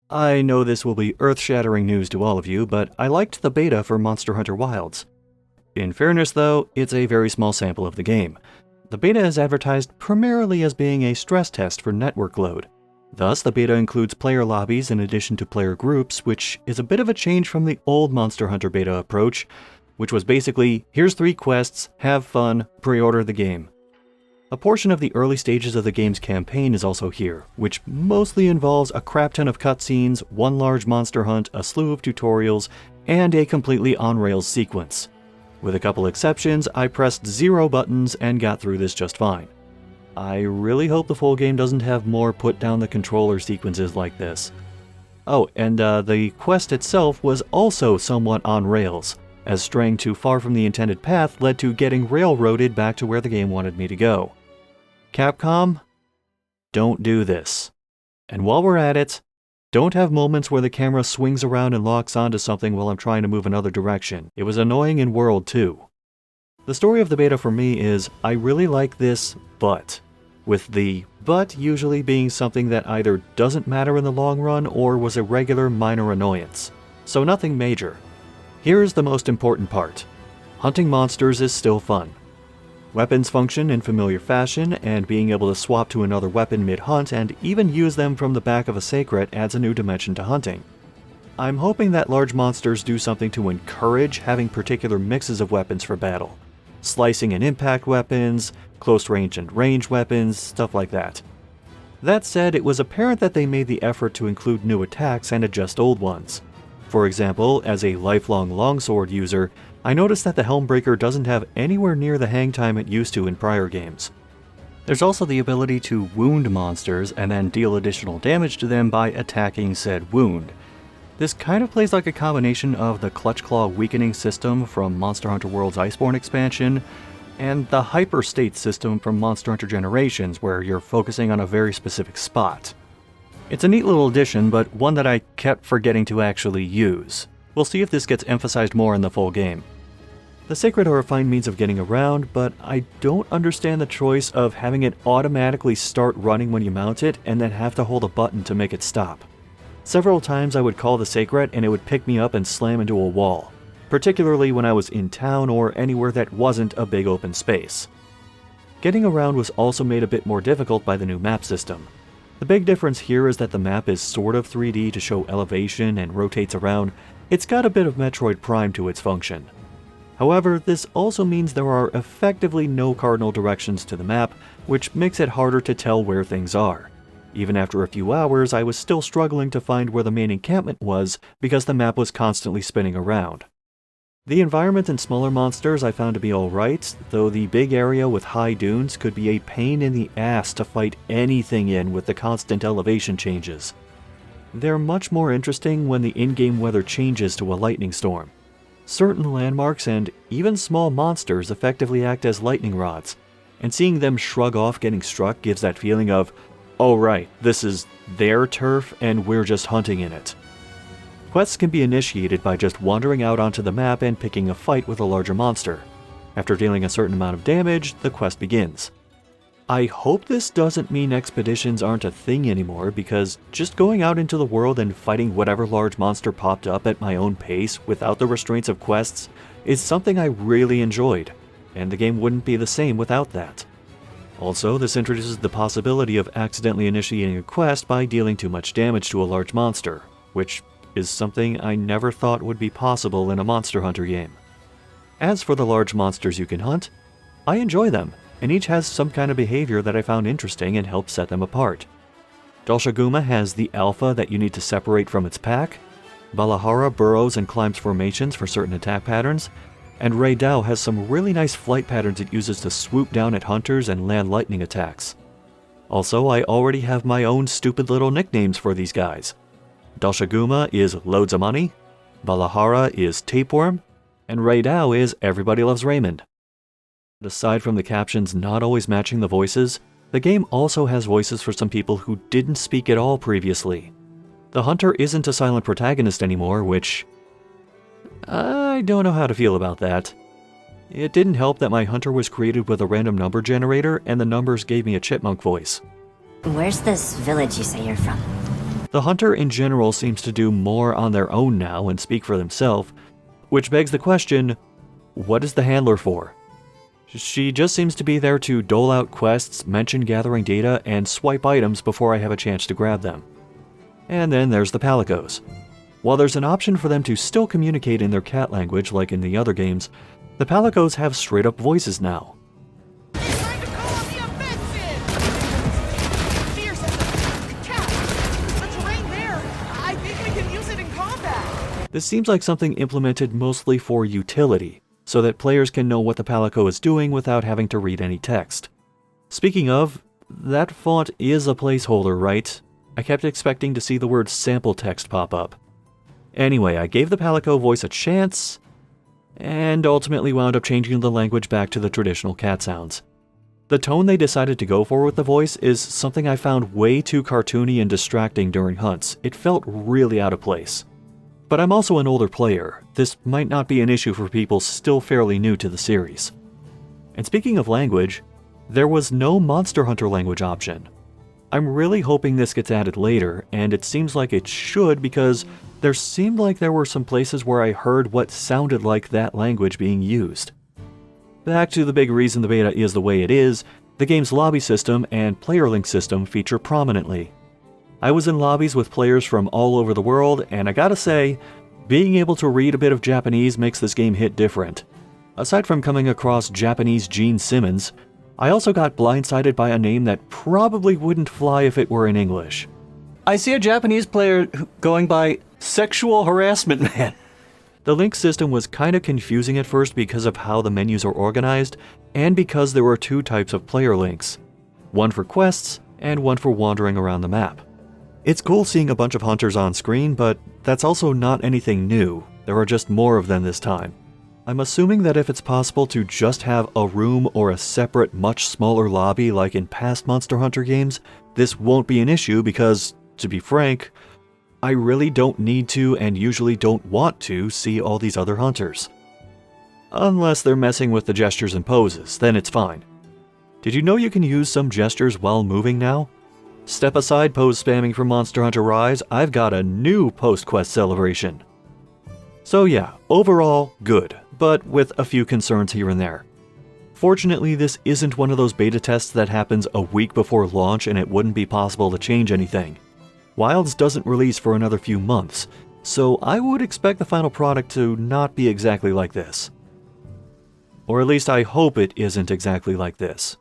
I know this will be earth-shattering news to all of you, but I liked the beta for Monster Hunter Wilds. In fairness though, it's a very small sample of the game. The beta is advertised primarily as being a stress test for network load. Thus, the beta includes player lobbies in addition to player groups, which is a bit of a change from the old Monster Hunter beta approach, which was basically, here's 3 quests, have fun, pre-order the game. A portion of the early stages of the game's campaign is also here, which mostly involves a crap ton of cutscenes, one large monster hunt, a slew of tutorials, and a completely on-rails sequence. With a couple exceptions, I pressed 0 buttons and got through this just fine. I really hope the full game doesn't have more put down the controller sequences like this. Oh, and the quest itself was also somewhat on rails, as straying too far from the intended path led to getting railroaded back to where the game wanted me to go. Capcom, don't do this. And while we're at it, don't have moments where the camera swings around and locks onto something while I'm trying to move another direction. It was annoying in World 2. The story of the beta for me is, I really like this, but. With the but usually being something that either doesn't matter in the long run or was a regular minor annoyance. So nothing major. Here's the most important part. Hunting monsters is still fun. Weapons function in familiar fashion, and being able to swap to another weapon mid-hunt and even use them from the back of a secret adds a new dimension to hunting. I'm hoping that large monsters do something to encourage having particular mixes of weapons for battle. Slicing and impact weapons, close range and range weapons, stuff like that. That said, it was apparent that they made the effort to include new attacks and adjust old ones. For example, as a lifelong longsword user, I noticed that the Helmbreaker doesn't have anywhere near the hang time it used to in prior games. There's also the ability to wound monsters and then deal additional damage to them by attacking said wound. This kind of plays like a combination of the Clutch Claw weakening system from Monster Hunter World's Iceborne expansion, and the Hyper State system from Monster Hunter Generations, where you're focusing on a very specific spot. It's a neat little addition, but one that I kept forgetting to actually use. We'll see if this gets emphasized more in the full game. The Sacred are a fine means of getting around, but I don't understand the choice of having it automatically start running when you mount it and then have to hold a button to make it stop. Several times I would call the Sacred and it would pick me up and slam into a wall, particularly when I was in town or anywhere that wasn't a big open space. Getting around was also made a bit more difficult by the new map system. The big difference here is that the map is sort of 3D to show elevation and rotates around. It's got a bit of Metroid Prime to its function. However, this also means there are effectively no cardinal directions to the map, which makes it harder to tell where things are. Even after a few hours, I was still struggling to find where the main encampment was because the map was constantly spinning around. The environment and smaller monsters I found to be alright, though the big area with high dunes could be a pain in the ass to fight anything in with the constant elevation changes. They're much more interesting when the in-game weather changes to a lightning storm. Certain landmarks and even small monsters effectively act as lightning rods, and seeing them shrug off getting struck gives that feeling of, oh right, this is their turf and we're just hunting in it. Quests can be initiated by just wandering out onto the map and picking a fight with a larger monster. After dealing a certain amount of damage, the quest begins. I hope this doesn't mean expeditions aren't a thing anymore, because just going out into the world and fighting whatever large monster popped up at my own pace without the restraints of quests is something I really enjoyed, and the game wouldn't be the same without that. Also, this introduces the possibility of accidentally initiating a quest by dealing too much damage to a large monster, which is something I never thought would be possible in a Monster Hunter game. As for the large monsters you can hunt, I enjoy them, and each has some kind of behavior that I found interesting and helped set them apart. Dalshaguma has the alpha that you need to separate from its pack, Balahara burrows and climbs formations for certain attack patterns, and Rei Dao has some really nice flight patterns it uses to swoop down at hunters and land lightning attacks. Also, I already have my own stupid little nicknames for these guys. Dalshaguma is Loads of Money, Balahara is Tapeworm, and Rei Dao is Everybody Loves Raymond. Aside from the captions not always matching the voices, the game also has voices for some people who didn't speak at all previously. The hunter isn't a silent protagonist anymore, which I don't know how to feel about that. It didn't help that my hunter was created with a random number generator and the numbers gave me a chipmunk voice. Where's this village you say you're from? The hunter in general seems to do more on their own now and speak for themselves, which begs the question, what is the handler for? She just seems to be there to dole out quests, mention gathering data, and swipe items before I have a chance to grab them. And then there's the palicos. While there's an option for them to still communicate in their cat language like in the other games, the palicos have straight-up voices now. Trying to call on the offensive! Fierce as a cat! The terrain there! I think we can use it in combat! This seems like something implemented mostly for utility, so that players can know what the palico is doing without having to read any text. Speaking of, that font is a placeholder, right? I kept expecting to see the word sample text pop up. Anyway, I gave the palico voice a chance, and ultimately wound up changing the language back to the traditional cat sounds. The tone they decided to go for with the voice is something I found way too cartoony and distracting during hunts. It felt really out of place. But I'm also an older player. This might not be an issue for people still fairly new to the series. And speaking of language, there was no Monster Hunter language option. I'm really hoping this gets added later, and it seems like it should because there seemed like there were some places where I heard what sounded like that language being used. Back to the big reason the beta is the way it is, the game's lobby system and player link system feature prominently. I was in lobbies with players from all over the world, and I gotta say, being able to read a bit of Japanese makes this game hit different. Aside from coming across Japanese Gene Simmons, I also got blindsided by a name that probably wouldn't fly if it were in English. I see a Japanese player going by Sexual Harassment Man. The link system was kinda confusing at first because of how the menus are organized, and because there were two types of player links. One for quests, and one for wandering around the map. It's cool seeing a bunch of hunters on screen, but that's also not anything new. There are just more of them this time. I'm assuming that if it's possible to just have a room or a separate, much smaller lobby like in past Monster Hunter games, this won't be an issue because, to be frank, I really don't need to and usually don't want to see all these other hunters. Unless they're messing with the gestures and poses, then it's fine. Did you know you can use some gestures while moving now? Step aside pose spamming from Monster Hunter Rise, I've got a new post-quest celebration. So yeah, overall, good, but with a few concerns here and there. Fortunately, this isn't one of those beta tests that happens a week before launch and it wouldn't be possible to change anything. Wilds doesn't release for another few months, so I would expect the final product to not be exactly like this. Or at least I hope it isn't exactly like this.